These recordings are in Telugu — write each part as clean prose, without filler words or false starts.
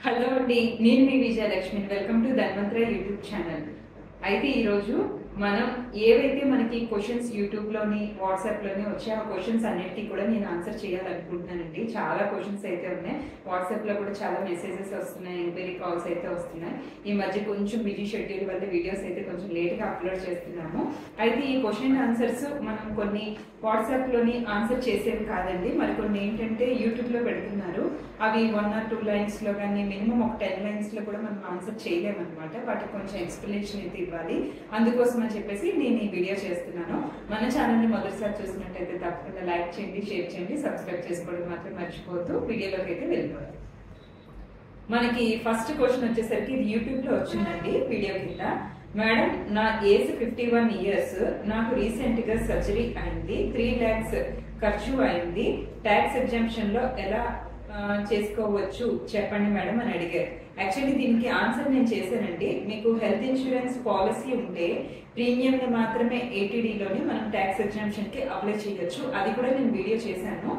హలో అండి, నేను మీ Vijayalakshmi. Welcome to Dhanvantara YouTube channel. అయితే ఈరోజు మనం ఏవైతే మనకి క్వశ్చన్స్ యూట్యూబ్లోని వాట్సాప్లోని వచ్చే ఆ క్వశ్చన్స్ అన్నిటికీ కూడా నేను ఆన్సర్ చేయాలనుకుంటున్నానండి. చాలా క్వశ్చన్స్ అయితే ఉన్నాయి. వాట్సాప్లో కూడా చాలా మెసేజెస్ వస్తున్నాయి, ఎంక్వైరీ కాల్స్ అయితే వస్తున్నాయి. ఈ మధ్య కొంచెం బిజీ షెడ్యూల్ వల్ల వీడియోస్ అయితే కొంచెం లేట్గా అప్లోడ్ చేస్తున్నాము. అయితే ఈ క్వశ్చన్ ఆన్సర్స్ మనం కొన్ని వాట్సాప్లోని ఆన్సర్ చేసేవి కాదండి, మరికొన్ని ఏంటంటే యూట్యూబ్లో పెడుతున్నారు. అవి 1 or 2 లైన్స్లో కానీ మినిమం ఒక 10 లైన్స్లో కూడా మనం ఆన్సర్ చేయలేమన్నమాట. వాటికి కొంచెం ఎక్స్ప్లెనేషన్ అయితే ఇవ్వాలి. అందుకోసం అని చెప్పేసి నేను ఈ వీడియో చేస్తున్నాను. మన ఛానల్ని మొదటిసారి చూసినట్టయితే తప్పకుండా లైక్ చేయండి, షేర్ చేయండి, సబ్స్క్రైబ్ చేసుకోవడం మాత్రం మర్చిపోవద్దు. వీడియోలోకి అయితే వెళ్ళిపోవాలి. మనకి ఫస్ట్ క్వశ్చన్ వచ్చేసరికి ఇది యూట్యూబ్లో వచ్చిందండి వీడియో కింద. మేడం, నా ఏజ్ 51 years, నాకు రీసెంట్గా సర్జరీ అయింది, 3 lakhs ఖర్చు అయింది. ట్యాక్స్ ఎగ్జామ్షన్లో ఎలా చేసుకోవచ్చు చెప్పండి మేడం అని అడిగారు. యాక్చువల్లీ దీనికి ఆన్సర్ నేను చేశానండి. మీకు హెల్త్ ఇన్సూరెన్స్ పాలసీ ఉంటే ప్రీమియం మాత్రమే ఏటీడీలోని మనం ట్యాక్స్ ఎగ్జామ్షన్ కి అప్లై చేయొచ్చు. అది కూడా నేను వీడియో చేశాను.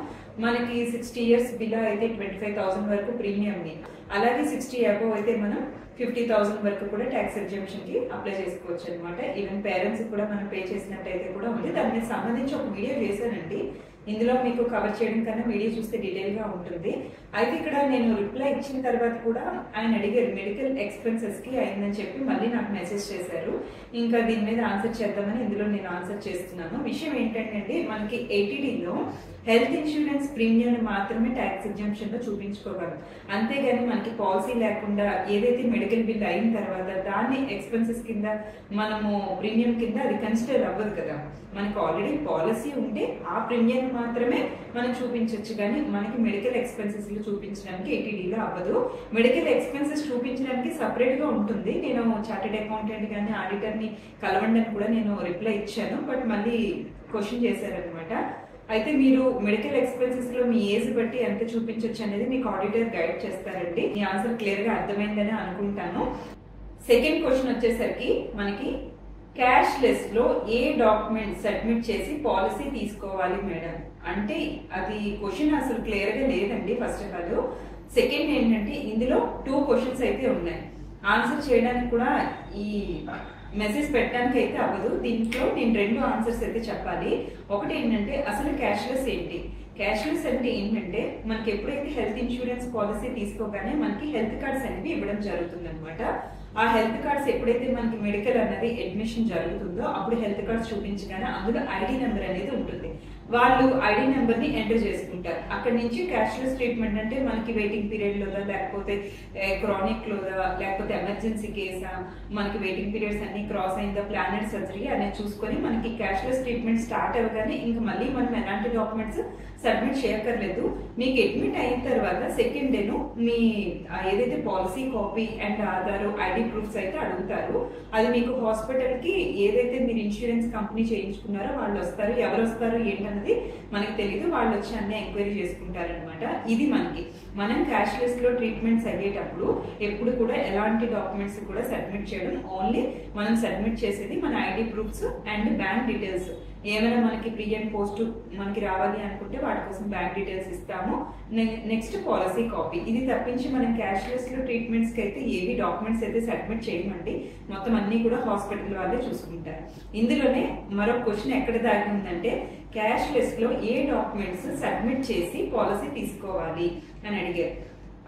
మనకి 60 years బిలో అయితే 25,000 వరకు ప్రీమియం ని, అలాగే 60 above అయితే మనం 50,000 వరకు కూడా ట్యాక్స్ ఎగ్జామ్షన్ కి అప్లై చేసుకోవచ్చు అనమాట. ఈవెన్ పేరెంట్స్ కూడా మనం పే చేసినట్టయితే కూడా ఉంది. దానికి సంబంధించి ఒక వీడియో చేశానండి. ఇందులో మీకు కవర్ చేయడం కన్నా వీడియో చూస్తే డీటెయిల్ గా ఉంటుంది. అయితే ఇక్కడ నేను రిప్లై ఇచ్చిన తర్వాత కూడా ఆయన అడిగారు మెడికల్ ఎక్స్పెన్సెస్ కి అయిందని చెప్పి మళ్ళీ నాకు మెసేజ్ చేశారు. ఇంకా దీని మీద ఆన్సర్ చేద్దామని ఇందులో నేను ఆన్సర్ చేస్తున్నాను. విషయం ఏంటంటే మనకి ఏటీడీలో హెల్త్ ఇన్సూరెన్స్ ప్రీమియం మాత్రమే ట్యాక్స్ ఎగ్జామ్షన్ లో చూపించుకోగలం. అంతేగాని మనకి పాలసీ లేకుండా ఏదైతే మెడికల్ బిల్ అయిన తర్వాత దాన్ని ఎక్స్పెన్సెస్ కింద మనము ప్రీమియం కింద అది కన్సిడర్ అవ్వదు కదా. మనకు ఆల్రెడీ పాలసీ ఉంటే ఆ ప్రీమియం మాత్రమే మనం చూపించవచ్చు, కానీ మనకి మెడికల్ ఎక్స్పెన్సెస్ చూపించడానికి ఏటీడీలో అవ్వదు. మెడికల్ ఎక్స్పెన్సెస్ చూపించడానికి సపరేట్ గా ఉంటుంది. నేను చార్టెడ్ అకౌంటెంట్ కానీ ఆడిటర్ ని కలవండి అని కూడా నేను రిప్లై ఇచ్చాను, బట్ మళ్ళీ క్వశ్చన్ చేశారనమాట. అయితే మీరు మెడికల్ ఎక్స్పెన్సెస్ లో మీ ఏజ్ బట్టి ఎంత చూపించవచ్చు అనేది మీకు ఆడిటర్ గైడ్ చేస్తారండి. ఈ ఆన్సర్ క్లియర్ గా అర్థమైందని అనుకుంటాను. సెకండ్ క్వశ్చన్ వచ్చేసరికి మనకి క్యాష్ లెస్ లో ఏ డాక్యుమెంట్ సబ్మిట్ చేసి పాలసీ తీసుకోవాలి మేడం అంటే, అది క్వశ్చన్ అసలు క్లియర్ గా లేదండి. ఫస్ట్ ఆఫ్ ఆల్ సెకండ్ ఏంటంటే ఇందులో 2 క్వశ్చన్స్ అయితే ఉన్నాయి. ఆన్సర్ చేయడానికి కూడా ఈ మెసేజ్ పెట్టడానికి అయితే అవ్వదు. దీంట్లో నేను 2 ఆన్సర్స్ అయితే చెప్పాలి. ఒకటి ఏంటంటే అసలు క్యాష్లెస్ ఏంటి. క్యాష్లెస్ అంటే ఏంటంటే మనకి ఎప్పుడైతే హెల్త్ ఇన్సూరెన్స్ పాలసీ తీసుకోగానే మనకి హెల్త్ కార్డ్స్ అనేవి ఇవ్వడం జరుగుతుంది అనమాట. ఆ హెల్త్ కార్డ్స్ ఎప్పుడైతే మనకి మెడికల్ అనేది అడ్మిషన్ జరుగుతుందో అప్పుడు హెల్త్ కార్డ్స్ చూపించగానే అందులో ఐడి నెంబర్ అనేది ఉంటుంది. వాళ్ళు ఐడి నెంబర్ ని ఎంటర్ చేసుకుంటారు. అక్కడి నుంచి క్యాష్లెస్ ట్రీట్మెంట్ అంటే మనకి వెయిటింగ్ పీరియడ్ లోదా, లేకపోతే క్రానిక్ లోదా, లేకపోతే ఎమర్జెన్సీ కేసా, మనకి వెయిటింగ్ పీరియడ్స్ అన్ని క్రాస్ అయిందా, ప్లానెడ్ సర్జరీ అనేది చూసుకొని మనకి క్యాష్లెస్ ట్రీట్మెంట్ స్టార్ట్ అవ్వగానే ఇంకా మళ్ళీ మనం ఎలాంటి డాక్యుమెంట్స్ సబ్మిట్ చేయక్కర్లేదు. మీకు అడ్మిట్ అయిన తర్వాత సెకండ్ డేను మీ ఏదైతే policy copy and Aadhaar ID proofs అయితే అడుగుతారు. అది మీకు హాస్పిటల్ కి ఏదైతే మీరు ఇన్సూరెన్స్ కంపెనీ చేయించుకున్నారో వాళ్ళు వస్తారు. ఎవరు వస్తారు ఏంటన్నది మనకి తెలియదు. వాళ్ళు వచ్చి అన్ని ఎంక్వైరీ చేసుకుంటారనమాట. ఇది మనం క్యాష్లెస్ లో ట్రీట్మెంట్స్ అయ్యేటప్పుడు ఎప్పుడు కూడా ఎలాంటి డాక్యుమెంట్స్ కూడా సబ్మిట్ చేయడం, ఓన్లీ మనం సబ్మిట్ చేసేది మన ID proofs and bank details. ఏమైనా మనకి ప్రీ అండ్ పోస్ట్ మనకి రావాలి అనుకుంటే వాటి కోసం బ్యాంక్ డీటెయిల్స్ ఇస్తాము. Next policy copy. ఇది తప్పించి మనం క్యాష్లెస్ లో ట్రీట్మెంట్స్ కి అయితే ఏవి డాక్యుమెంట్స్ అయితే సబ్మిట్ చేయమండి. మొత్తం అన్ని కూడా హాస్పిటల్ వాళ్ళే చూసుకుంటారు. ఇందులోనే మరో క్వశ్చన్ ఎక్కడ దాగి ఉందంటే క్యాష్లెస్ లో ఏ డాక్యుమెంట్స్ సబ్మిట్ చేసి పాలసీ తీసుకోవాలి అని అడిగారు.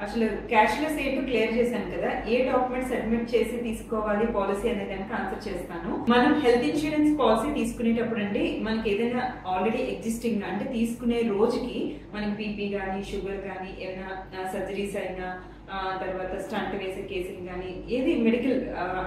అసలు క్యాష్లెస్ ఏంటో క్లియర్ చేశాను కదా. ఏ డాక్యుమెంట్ సబ్మిట్ చేసి తీసుకోవాలి పాలసీ అనే దానికి ఆన్సర్ చేస్తాను. మనం హెల్త్ ఇన్సూరెన్స్ పాలసీ తీసుకునేటప్పుడు అండి మనకి ఏదైనా ఆల్రెడీ ఎగ్జిస్టింగ్ అంటే తీసుకునే రోజుకి మనకి బీపీ కానీ షుగర్ కానీ ఏమైనా సర్జరీస్ అయినా తర్వాత స్టంట్ వేసే కేసులు కానీ ఏది మెడికల్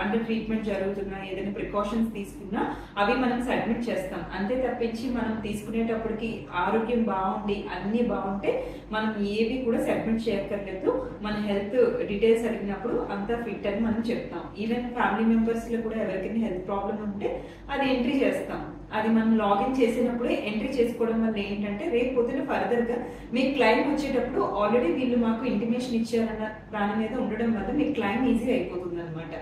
అండర్ ట్రీట్మెంట్ జరుగుతున్నా ఏదైనా ప్రికాషన్స్ తీసుకున్నా అవి మనం సబ్మిట్ చేస్తాం. అంతే తప్పించి మనం తీసుకునేటప్పటికి ఆరోగ్యం బాగుండి అన్ని బాగుంటే మనం ఏవి కూడా సబ్మిట్ చేయక్కర్లేదు. మన హెల్త్ డీటెయిల్స్ అడిగినప్పుడు అంతా ఫిట్ అని మనం చెప్తాం. ఈవెన్ ఫ్యామిలీ మెంబర్స్ లో కూడా ఎవరికైనా హెల్త్ ప్రాబ్లమ్ ఉంటే అది ఎంట్రీ చేస్తాం. అది మనం లాగిన్ చేసినప్పుడే ఎంట్రీ చేసుకోవడం వల్ల ఏంటంటే రేపు పొద్దున ఫర్దర్ గా మీకు క్లైమ్ వచ్చేటప్పుడు ఆల్రెడీ వీళ్ళు మాకు ఇంటిమేషన్ ఇచ్చారన్న దాని మీద ఉండడం వల్ల మీకు క్లైమ్ ఈజీ అయిపోతుంది అనమాట.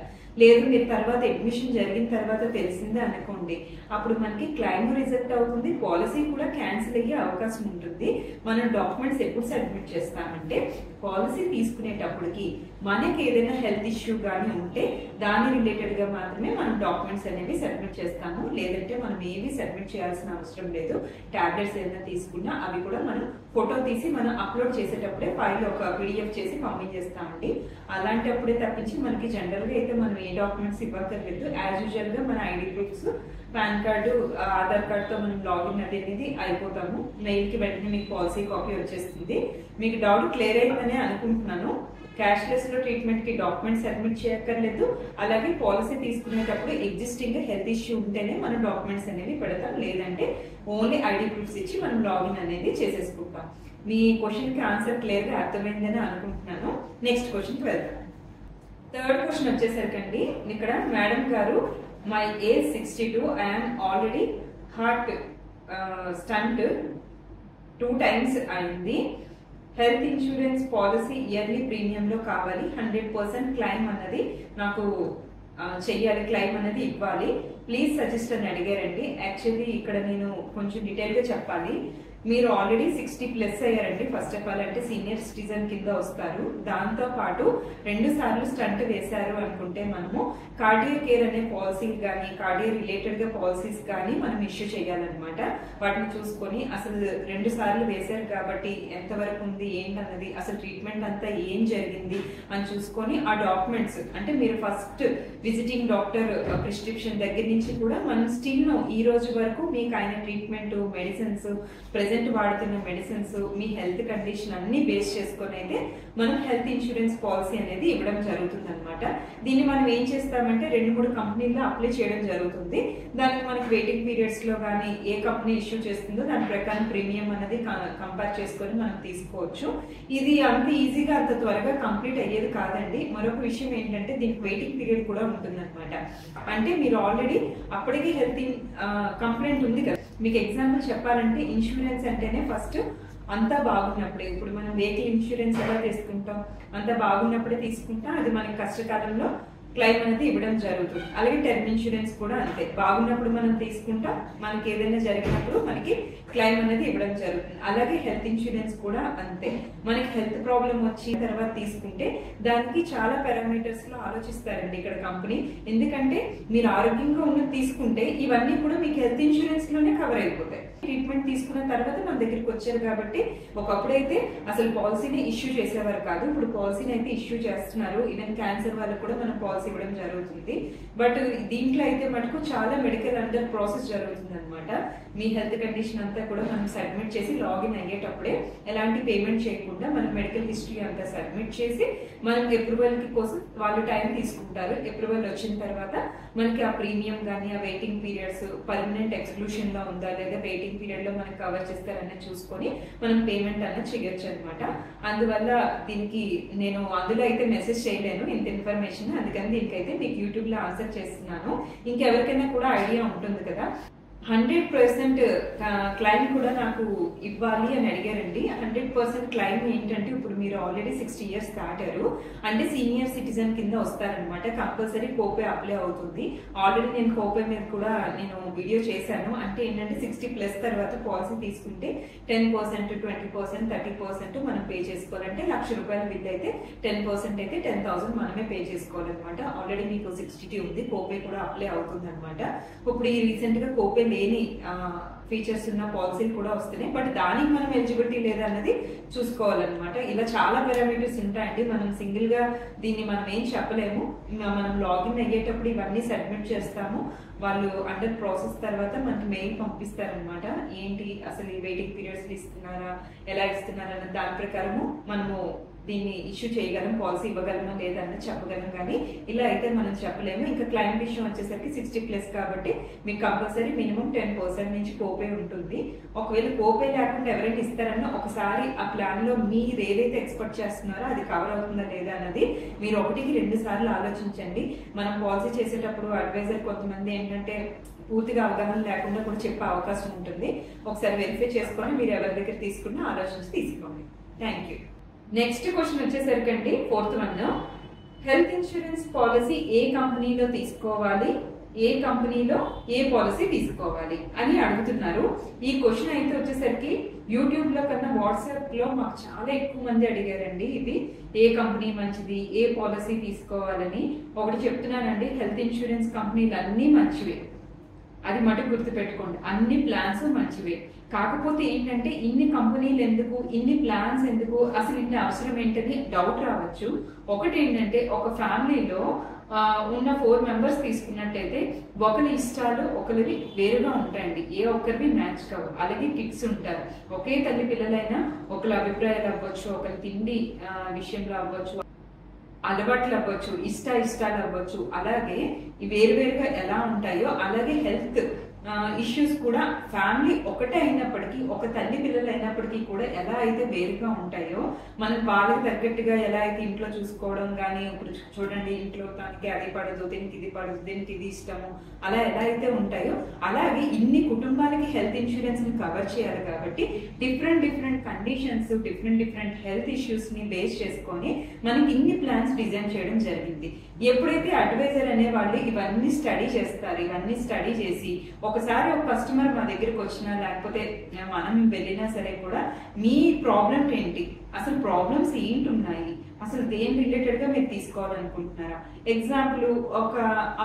లేదు మీరు తర్వాత అడ్మిషన్ జరిగిన తర్వాత తెలిసిందే అనుకోండి, అప్పుడు మనకి క్లైమ్ రిజెక్ట్ అవుతుంది, పాలసీ కూడా క్యాన్సిల్ అయ్యే అవకాశం ఉంటుంది. మనం డాక్యుమెంట్స్ ఎప్పుడు సబ్మిట్ చేస్తామంటే పాలసీ తీసుకునేటప్పటికి మనకి ఏదైనా హెల్త్ ఇష్యూ కానీ ఉంటే దాని రిలేటెడ్ గా మాత్రమే మనం డాక్యుమెంట్స్ అనేవి సబ్మిట్ చేస్తాము. లేదంటే మనం ఏవి సబ్మిట్ చేయాల్సిన అవసరం లేదు. టాబ్లెట్స్ ఏదైనా తీసుకున్నా అవి కూడా మనం ఫోటో తీసి మనం అప్లోడ్ చేసేటప్పుడే ఫైల్ ఒక PDF చేసి పంపించేస్తామండి. అలాంటప్పుడే తప్పించి మనకి జనరల్ గా అయితే మనం ఏ డాక్యుమెంట్స్ ఇవ్వక్కర్లేదు. యాజ్ యూజువల్ గా మన ID proofs, pan card, Aadhaar card తో మనం లాగిన్ అనేది అయిపోతాము. మెయిల్ కి వెంటనే మీకు పాలసీ కాపీ వచ్చేస్తుంది. మీకు డౌట్ క్లియర్ అయిందని అనుకుంటున్నాను. క్యాష్లెస్ లో ట్రీట్మెంట్ కి డాక్యుమెంట్ సబ్మిట్ చేయక్కర్లేదు. అలాగే పాలసీ తీసుకునేటప్పుడు ఎగ్జిస్టింగ్ హెల్త్ ఇష్యూ ఉంటేనే మనం డాక్యుమెంట్స్ అనేవి పెడతాం. లేదంటే ఓన్లీ ఐడి ప్రూఫ్స్ ఇచ్చి మనం లాగిన్ అనేది చేసేసుకుంటాం. మీ క్వశ్చన్ కి ఆన్సర్ క్లియర్ గా అర్థమైందని అనుకుంటున్నాను. నెక్స్ట్ క్వశ్చన్ కి వెళ్తాం. థర్డ్ క్వశ్చన్ వచ్చేసరికండి, ఇక్కడ మేడం గారు, my age 62, I'm already heart stent 2 times అయింది. Health insurance policy yearly premium లో కావాలి. 100% క్లైమ్ అన్నది నాకు చెయ్యాలి, క్లైమ్ అనేది ఇవ్వాలి. ప్లీజ్ సజెస్ట్ అని అడిగారండి. యాక్చువల్లీ ఇక్కడ నేను కొంచెం డీటెయిల్ గా చెప్పాలి. మీరు ఆల్రెడీ 60+ అయ్యారండి. ఫస్ట్ ఆఫ్ ఆల్ అంటే సీనియర్ సిటిజన్ కింద వస్తారు. దాంతో పాటు 2 సార్లు స్టంట్ వేశారు అనుకుంటే మనము కార్డియో కేర్ అనే పాలసీ కానీ కార్డియో రిలేటెడ్ గా పాలసీస్ కానీ మనం ఇష్యూ చేయాలన్నమాట. వాటిని చూసుకొని అసలు 2 సార్లు వేశారు కాబట్టి ఎంతవరకు ఉంది ఏంటన్నది, అసలు ట్రీట్మెంట్ అంతా ఏం జరిగింది అని చూసుకొని ఆ డాక్యుమెంట్స్ అంటే మీరు ఫస్ట్ విజిటింగ్ డాక్టర్ ప్రిస్క్రిప్షన్ దగ్గర నుంచి కూడా మనం స్టిల్ ఈ రోజు వరకు మీకు ఆయన ట్రీట్మెంట్, మెడిసిన్స్, ప్రెసెంట్ వాడుతున్న మెడిసిన్స్, మీ హెల్త్ కండిషన్ అన్ని బేస్ చేసుకొని అయితే మనం హెల్త్ ఇన్సూరెన్స్ పాలసీ అనేది ఇవ్వడం జరుగుతుంది అనమాట. దీన్ని మనం ఏం చేస్తామంటే 2-3 కంపెనీల్లో అప్లై చేయడం జరుగుతుంది. దానికి మనకి వెయిటింగ్ పీరియడ్స్ లో కానీ ఏ కంపెనీ ఇష్యూ చేస్తుందో దాని ప్రకారం ప్రీమియం అనేది కంపేర్ చేసుకొని మనం తీసుకోవచ్చు. ఇది అంత ఈజీగా అంత త్వరగా కంప్లీట్ అయ్యేది కాదండి. మరొక విషయం ఏంటంటే దీనికి వెయిటింగ్ పీరియడ్ కూడా ఉంటుంది అనమాట. అంటే మీరు ఆల్రెడీ అప్పటికి హెల్త్ కంప్లైంట్ ఉంది కదా. మీకు ఎగ్జాంపుల్ చెప్పాలంటే ఇన్సూరెన్స్ అంటేనే ఫస్ట్ అంతా బాగున్నప్పుడే, ఇప్పుడు మనం వెహికల్ ఇన్సూరెన్స్ ఎలా తీసుకుంటాం, అంతా బాగున్నప్పుడే తీసుకుంటాం. అది మనకి కష్టకాలంలో క్లైమ్ అనేది ఇవ్వడం జరుగుతుంది. అలాగే టర్మ్ ఇన్సూరెన్స్ కూడా అంతే, బాగున్నప్పుడు మనం తీసుకుంటాం, మనకి ఏదైనా జరిగినప్పుడు మనకి క్లైమ్ అనేది ఇవ్వడం జరుగుతుంది. అలాగే హెల్త్ ఇన్సూరెన్స్ కూడా అంతే, మనకి హెల్త్ ప్రాబ్లం వచ్చిన తర్వాత తీసుకుంటే దానికి చాలా పారామీటర్స్ లో ఆలోచిస్తారండి ఇక్కడ కంపెనీ. ఎందుకంటే మీరు ఆరోగ్యంగా ఉన్నది తీసుకుంటే ఇవన్నీ కూడా మీకు హెల్త్ ఇన్సూరెన్స్ లోనే కవర్ అయిపోతాయి. ట్రీట్మెంట్ తీసుకున్న తర్వాత మన దగ్గరికి వచ్చారు కాబట్టి, ఒకప్పుడైతే అసలు పాలసీని ఇష్యూ చేసేవారు కాదు, ఇప్పుడు పాలసీని అయితే ఇష్యూ చేస్తున్నారు. ఈవెన్ క్యాన్సర్ వాళ్ళకు కూడా మన పాలసీ ఇవ్వడం జరుగుతుంది. బట్ దీంట్లో అయితే మటుకు చాలా మెడికల్ అండర్ ప్రాసెస్ జరుగుతుంది అనమాట. మీ హెల్త్ కండిషన్ అంతా కూడా మనం సబ్మిట్ చేసి లాగిన్ అయ్యేటప్పుడే ఎలాంటి పేమెంట్ చేయకుండా మనం మెడికల్ హిస్టరీ అంతా సబ్మిట్ చేసి మనం అప్రూవల్ కోసం వాళ్ళు టైం తీసుకుంటారు. అప్రూవల్ వచ్చిన తర్వాత మనకి ఆ ప్రీమియం కానీ ఆ వెయిటింగ్ పీరియడ్స్ పర్మనెంట్ ఎక్స్క్లూషన్ లో ఉందా లేదా వెయిటింగ్ పీరియడ్ లో మనకి కవర్ చేస్తారని చూసుకొని మనం పేమెంట్ అనేది చేయొచ్చు అనమాట. అందువల్ల దీనికి నేను అందులో అయితే మెసేజ్ చేయలేను ఇంత ఇన్ఫర్మేషన్, అందుకని దీనికైతే మీకు యూట్యూబ్ లో ఆన్సర్ చేస్తున్నాను. ఇంకెవరికైనా కూడా ఐడియా ఉంటుంది కదా. 100% క్లైమ్ కూడా నాకు ఇవ్వాలి అని అడిగారండి. 100% క్లైమ్ ఏంటంటే ఇప్పుడు మీరు ఆల్రెడీ 60 years దాటారు అంటే సీనియర్ సిటిజన్ కింద వస్తారనమాట. కంపల్సరీ కోపే అప్లై అవుతుంది. ఆల్రెడీ నేను కోపే మీద కూడా నేను వీడియో చేశాను. అంటే ఏంటంటే 60+ తర్వాత పాలసీ తీసుకుంటే 10%, 20%, 30% మనం పే చేసుకోవాలంటే ₹1,00,000 బిల్ అయితే 10% అయితే 10,000 మనమే పే చేసుకోవాలన్నమాట. ఆల్రెడీ మీకు 62 ఉంది, కోపే కూడా అప్లై అవుతుంది అనమాట. ఇప్పుడు ఈ రీసెంట్ గా కోపే లేని ఫీచర్స్ ఉన్న పాలసీలు కూడా వస్తున్నాయి. బట్ దానికి మనం ఎలిజిబిలిటీ లేదా అన్నది చూసుకోవాలన్నమాట. ఇలా చాలా పారామీటర్స్ ఉంటాయండి. మనం సింగిల్ గా దీన్ని మనం ఏం చెప్పలేము. మనం లాగిన్ అయ్యేటప్పుడు ఇవన్నీ సబ్మిట్ చేస్తాము. వాళ్ళు అండర్ ప్రాసెస్ తర్వాత మనకి మెయిల్ పంపిస్తారనమాట. ఏంటి అసలు ఈ వెయిటింగ్ పీరియడ్స్ ఇస్తున్నారా, ఎలా ఇస్తున్నారా అన్న దాని ప్రకారము మనము దీన్ని ఇష్యూ చేయగలం, పాలసీ ఇవ్వగలమా లేదా అన్నది చెప్పగలం. కానీ ఇలా అయితే మనం చెప్పలేము. ఇంకా క్లైమ్ విషయం వచ్చేసరికి 60+ కాబట్టి మీకు కంపల్సరీ మినిమం 10% నుంచి కోపే ఉంటుంది. ఒకవేళ కోపే లేకుండా ఎవరైనా ఇస్తారన్నా ఒకసారి ఆ ప్లాన్ లో మీరు ఏదైతే ఎక్స్పెక్ట్ చేస్తున్నారో అది కవర్ అవుతుందా లేదా అన్నది మీరు 1-2 సార్లు ఆలోచించండి. మనం పాలసీ చేసేటప్పుడు అడ్వైజర్ కొంతమంది ఏంటంటే పూర్తిగా అవగాహన లేకుండా కూడా చెప్పే అవకాశం ఉంటుంది. ఒకసారి వెరిఫై చేసుకొని మీరు ఎవరి దగ్గర తీసుకున్నా ఆలోచించి తీసుకోండి. Thank you. నెక్స్ట్ క్వశ్చన్ వచ్చేసరికి అండి 4th one, health insurance policy ఏ కంపెనీలో తీసుకోవాలి, ఏ కంపెనీలో ఏ పాలసీ తీసుకోవాలి అని అడుగుతున్నారు. ఈ క్వశ్చన్ అయితే వచ్చేసరికి యూట్యూబ్ లో కన్నా వాట్సాప్ లో మాకు చాలా ఎక్కువ మంది అడిగారండి. ఇది ఏ కంపెనీ మంచిది, ఏ పాలసీ తీసుకోవాలని. ఒకటి చెప్తున్నానండి, హెల్త్ ఇన్సూరెన్స్ కంపెనీలు అన్నీ మంచివే, అది మటుకు గుర్తుపెట్టుకోండి. అన్ని ప్లాన్స్ మంచివే. కాకపోతే ఏంటంటే ఇన్ని కంపెనీలు ఎందుకు, ఇన్ని ప్లాన్స్ ఎందుకు, అసలు ఇన్ని అవసరం ఏంటని డౌట్ రావచ్చు. ఒకటి ఏంటంటే ఒక ఫ్యామిలీలో ఉన్న 4 మెంబర్స్ తీసుకున్నట్టయితే ఒకరి ఇష్టాలు ఒకరివి వేరుగా ఉంటాయండి. ఏ ఒక్కరివి మ్యాచ్ కావు. అలాగే కిడ్స్ ఉంటారు. ఒకే తల్లి పిల్లలైనా ఒకరి అభిప్రాయాలు అవ్వచ్చు, ఒకరి తిండి విషయంలో అవ్వచ్చు, అలవాట్లు అవ్వచ్చు, ఇష్టాలు అవ్వచ్చు. అలాగే వేరువేరుగా ఎలా ఉంటాయో అలాగే హెల్త్ ఇష్యూస్ కూడా ఫ్యామిలీ ఒకటే అయినప్పటికీ, ఒక తల్లి పిల్లలు అయినప్పటికీ కూడా ఎలా అయితే వేరుగా ఉంటాయో, మనం వాళ్ళకి తగ్గట్టుగా ఎలా అయితే ఇంట్లో చూసుకోవడం కానీ, ఇప్పుడు చూడండి ఇంట్లో దానికి అది పడదు, దీనికి ఇది పడదు, దీనికి ఇది ఇష్టము, అలా ఎలా అయితే ఉంటాయో అలాగే ఇన్ని కుటుంబాలకి హెల్త్ ఇన్సూరెన్స్ ని కవర్ చేయాలి. కాబట్టి different conditions, different health issues ని బేస్ చేసుకొని మనకి ఇన్ని ప్లాన్స్ డిజైన్ చేయడం జరిగింది. ఎప్పుడైతే అడ్వైజర్ అనే వాళ్ళు ఇవన్నీ స్టడీ చేస్తారు, ఇవన్నీ స్టడీ చేసి ఒకసారి ఒక కస్టమర్ మా దగ్గరికి వచ్చినా లేకపోతే మనం వెళ్ళినా సరే కూడా మీ ప్రాబ్లం ఏంటి, అసలు ప్రాబ్లమ్స్ ఏంటి ఉన్నాయి, అసలు దేని రిలేటెడ్ గా మీరు తీసుకోవాలనుకుంటున్నారా. ఎగ్జాంపుల్, ఒక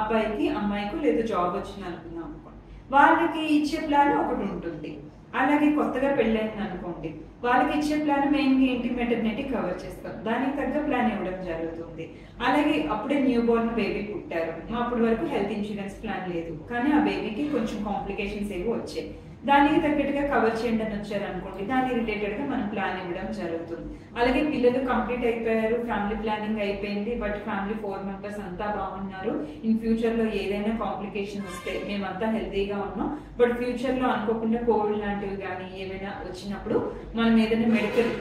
అబ్బాయికి అమ్మాయికి లేదా జాబ్ వచ్చింది అనుకుందాం అనుకోండి, వాళ్ళకి ఇచ్చే ప్లాన్ ఒకటి ఉంటుంది. అలాగే కొత్తగా పెళ్ళైంది అనుకోండి, వాళ్ళకి ఇచ్చే ప్లాన్ మెయిన్గా ఏంటి, మెటర్నిటీ కవర్ చేస్తాం, దానికి తగ్గ ప్లాన్ ఇవ్వడం జరుగుతుంది. అలాగే అప్పుడే న్యూ బోర్న్ బేబీ పుట్టారు, అప్పటి వరకు హెల్త్ ఇన్సూరెన్స్ ప్లాన్ లేదు, కానీ ఆ బేబీకి కొంచెం కాంప్లికేషన్స్ ఏవి వచ్చాయి, దానికి తగ్గట్టుగా కవర్ చేయండి అని వచ్చారు అనుకోండి, దానికి రిలేటెడ్ గా మనం ప్లాన్ ఇవ్వడం జరుగుతుంది. అలాగే పిల్లలు కంప్లీట్ అయిపోయారు, ఫ్యామిలీ ప్లానింగ్ అయిపోయింది, బట్ ఫ్యామిలీ 4 మెంబర్స్ అంతా బాగున్నారు, ఇన్ ఫ్యూచర్ లో ఏదైనా కాంప్లికేషన్ వస్తే మేమంతా హెల్తీగా ఉన్నాం, బట్ ఫ్యూచర్ లో అనుకోకుండా కోవిడ్ లాంటివి కానీ ఏమైనా వచ్చినప్పుడు మనం ఏదైనా మెడికల్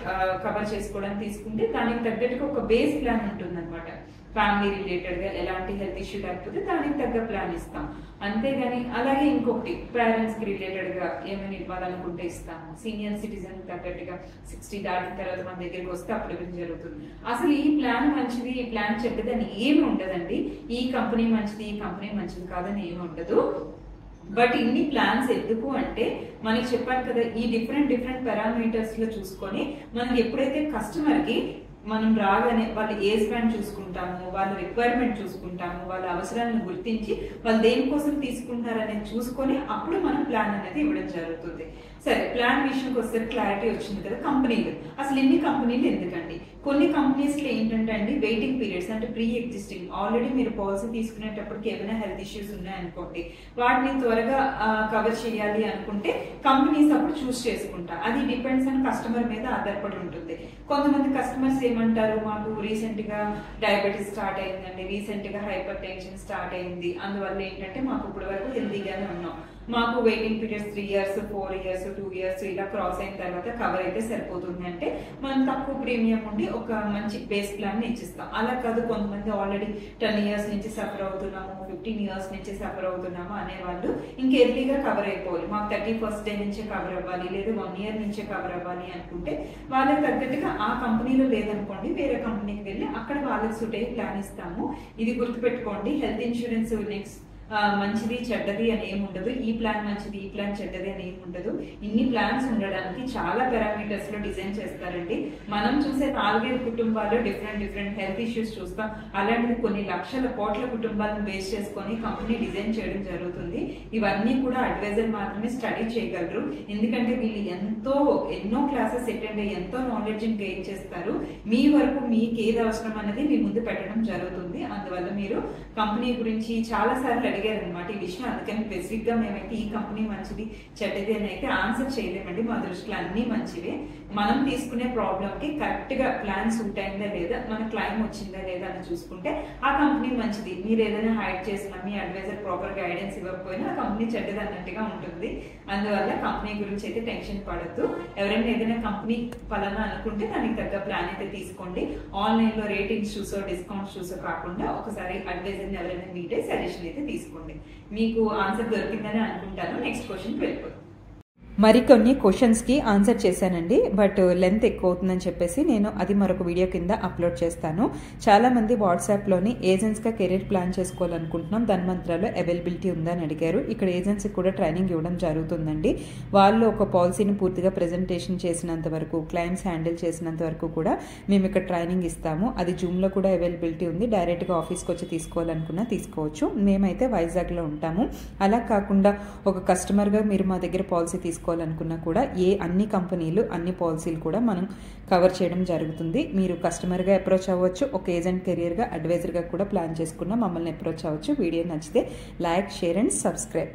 కవర్ చేసుకోవడానికి తీసుకుంటే దానికి తగ్గట్టుగా ఒక బేస్ ప్లాన్ ఉంటుంది అనమాట. ఫ్యామిలీ రిలేటెడ్ గా ఎలాంటి హెల్త్ ఇష్యూ లేకపోతే దానికి తగ్గ ప్లాన్ ఇస్తాం, అంతేగాని అలాగే ఇంకొకటి పేరెంట్స్ కి రిలేటెడ్ గా ఏమైనా ఇవ్వాలనుకుంటే ఇస్తాము. సీనియర్ సిటిజన్ తగ్గట్టుగా 60 దాటిన తర్వాత మన దగ్గరికి వస్తే అప్పుడు ఇవ్వడం జరుగుతుంది. అసలు ఈ ప్లాన్ మంచిది, ఈ ప్లాన్ చెడ్డదని ఏమి ఉండదండి. ఈ కంపెనీ మంచిది, ఈ కంపెనీ మంచిది కాదని ఏమి ఉండదు. బట్ ఇన్ని ప్లాన్స్ ఎందుకు అంటే మనకి చెప్పాను కదా, ఈ డిఫరెంట్ పారామీటర్స్ లో చూసుకొని మనకి ఎప్పుడైతే కస్టమర్ కి మనం రాగానే వాళ్ళ ఏజ్ బ్యాండ్ చూసుకుంటాము, వాళ్ళ రిక్వైర్మెంట్ చూసుకుంటాము, వాళ్ళ అవసరాలను గుర్తించి వాళ్ళు దేనికోసం తీసుకుంటారనేది చూసుకొని అప్పుడు మనం ప్లాన్ అనేది ఇవ్వడం జరుగుతుంది. సరే, ప్లాన్ విషయంకి వస్తే క్లారిటీ వచ్చింది కదా. కంపెనీలు, అసలు ఎన్ని కంపెనీలు ఎందుకండి? కొన్ని కంపెనీస్ లో ఏంటంటే అండి వెయిటింగ్ పీరియడ్స్, అంటే ప్రీ ఎగ్జిస్టింగ్ ఆల్రెడీ మీరు పాలసీ తీసుకునేటప్పటికి ఏమైనా హెల్త్ ఇష్యూస్ ఉన్నాయనుకోండి, వాటిని త్వరగా కవర్ చేయాలి అనుకుంటే కంపెనీస్ అప్పుడు చూస్ చేసుకుంటా. అది డిపెండ్స్ ఆన్ కస్టమర్ మీద ఆధారపడి ఉంటుంది. కొంతమంది కస్టమర్స్ ఏమంటారు, మాకు రీసెంట్ గా డయాబెటీస్ స్టార్ట్ అయిందండి, రీసెంట్ గా హైపర్ టెన్షన్ స్టార్ట్ అయింది, అందువల్ల ఏంటంటే మాకు ఇప్పటి వరకు హెల్తీగానే ఉన్నాం, మాకు waiting periods 3 years 4 years 2 years ఇలా క్రాస్ అయిన తర్వాత కవర్ అయితే సరిపోతుంది అంటే మనం తక్కువ ప్రీమియం ఉండి ఒక మంచి బేస్ ప్లాన్ ని ఇచ్చిస్తాం. అలా కాదు, కొంతమంది ఆల్రెడీ 10 years నుంచి సఫర్ అవుతున్నాము, 15 years నుంచి సఫర్ అవుతున్నాము అనేవాళ్ళు ఇంక ఎర్లీగా కవర్ అయిపోవాలి, మాకు 31st day నుంచే కవర్ అవ్వాలి లేదా 1 year నుంచే కవర్ అవ్వాలి అనుకుంటే వాళ్ళకి తగ్గట్టుగా ఆ కంపెనీలో లేదనుకోండి వేరే కంపెనీకి వెళ్ళి అక్కడ వాళ్ళకి సూట్ అయ్యి ప్లాన్ ఇస్తాము. ఇది గుర్తుపెట్టుకోండి. హెల్త్ ఇన్సూరెన్స్ నెక్స్ట్ మంచిది చెడ్డది అని ఏమి ఉండదు, ఈ ప్లాన్ మంచిది ఈ ప్లాన్ చెడ్డది అని ఏమి ఉండదు. ఇన్ని ప్లాన్స్ ఉండడానికి చాలా పారామీటర్స్ లో డిజైన్ చేస్తారండి. మనం చూసే 4-5 కుటుంబాల్లో డిఫరెంట్ హెల్త్ ఇష్యూస్ చూస్తాం, అలాంటిది కొన్ని లక్షల కోట్ల కుటుంబాలను బేస్ చేసుకొని కంపెనీ డిజైన్ చేయడం జరుగుతుంది. ఇవన్నీ కూడా అడ్వైజర్ మాత్రమే స్టడీ చేయగలరు, ఎందుకంటే వీళ్ళు ఎన్నో క్లాసెస్ అటెండ్ అయ్యి ఎంతో నాలెడ్జ్ గెయిన్ చేస్తారు. మీ వరకు మీకు ఏది అవసరం అనేది మీ ముందు పెట్టడం జరుగుతుంది. అందువల్ల మీరు కంపెనీ గురించి చాలా సార్లు అడిగారనమాట ఈ విషయం, అందుకని స్పెసిఫిక్ గా మేమైతే ఈ కంపెనీ మంచిది చెడ్డది అని అయితే ఆన్సర్ చేయలేమండి. మా దృష్టిలో అన్ని మంచివే. మనం తీసుకునే ప్రాబ్లమ్ కి కరెక్ట్ గా ప్లాన్ సూట్ అయిందా లేదా, మన క్లైమ్ వచ్చిందా లేదా అని చూసుకుంటే ఆ కంపెనీ మంచిది. మీరు ఏదైనా హైడ్ చేసినా, మీ అడ్వైజర్ ప్రాపర్ గైడెన్స్ ఇవ్వకపోయినా ఆ కంపెనీ చెడ్డది అన్నట్టుగా ఉంటుంది. అందువల్ల కంపెనీ గురించి అయితే టెన్షన్ పడద్దు. ఎవరైనా ఏదైనా కంపెనీ పలానా అనుకుంటే దానికి తగ్గ ప్లాన్ అయితే తీసుకోండి. ఆన్లైన్ లో రేటింగ్స్ చూసో డిస్కౌంట్స్ చూసో కాకుండా ఒకసారి అడ్వైజర్ ఎవరైనా మీట్ అయ్యి సజెషన్ అయితే తీసుకోండి. మీకు ఆన్సర్ దొరికిందని అనుకుంటాను. నెక్స్ట్ క్వశ్చన్కి వెళ్ళిపోతాం. మరికొన్ని క్వశ్చన్స్కి ఆన్సర్ చేశానండి. బట్ లెంత్ ఎక్కువ అవుతుందని చెప్పేసి నేను అది మరొక వీడియో కింద అప్లోడ్ చేస్తాను. చాలామంది వాట్సాప్లోని ఏజెంట్స్గా కెరీర్ ప్లాన్ చేసుకోవాలనుకుంటున్నాం, ధన్వంతరాలో అవైలబిలిటీ ఉందని అడిగారు. ఇక్కడ ఏజెంట్స్కి కూడా ట్రైనింగ్ ఇవ్వడం జరుగుతుందండి. వాళ్ళు ఒక పాలసీని పూర్తిగా ప్రజెంటేషన్ చేసినంత వరకు, క్లయింట్స్ హ్యాండిల్ చేసినంత వరకు కూడా మేము ఇక్కడ ట్రైనింగ్ ఇస్తాము. అది జూమ్లో కూడా అవైలబిలిటీ ఉంది. డైరెక్ట్గా ఆఫీస్కి వచ్చి తీసుకోవాలనుకున్నా తీసుకోవచ్చు. మేమైతే వైజాగ్లో ఉంటాము. అలా కాకుండా ఒక కస్టమర్గా మీరు మా దగ్గర పాలసీ తీసుకోవాలనుకున్నా కూడా అన్ని కంపెనీలు, అన్ని పాలసీలు కూడా మనం కవర్ చేయడం జరుగుతుంది. మీరు కస్టమర్గా అప్రోచ్ అవ్వచ్చు, ఒక ఏజెంట్ కెరియర్గా, అడ్వైజర్గా కూడా ప్లాన్ చేసుకున్నా మమ్మల్ని అప్రోచ్ అవ్వచ్చు. వీడియో నచ్చితే లైక్, షేర్ అండ్ సబ్స్క్రైబ్.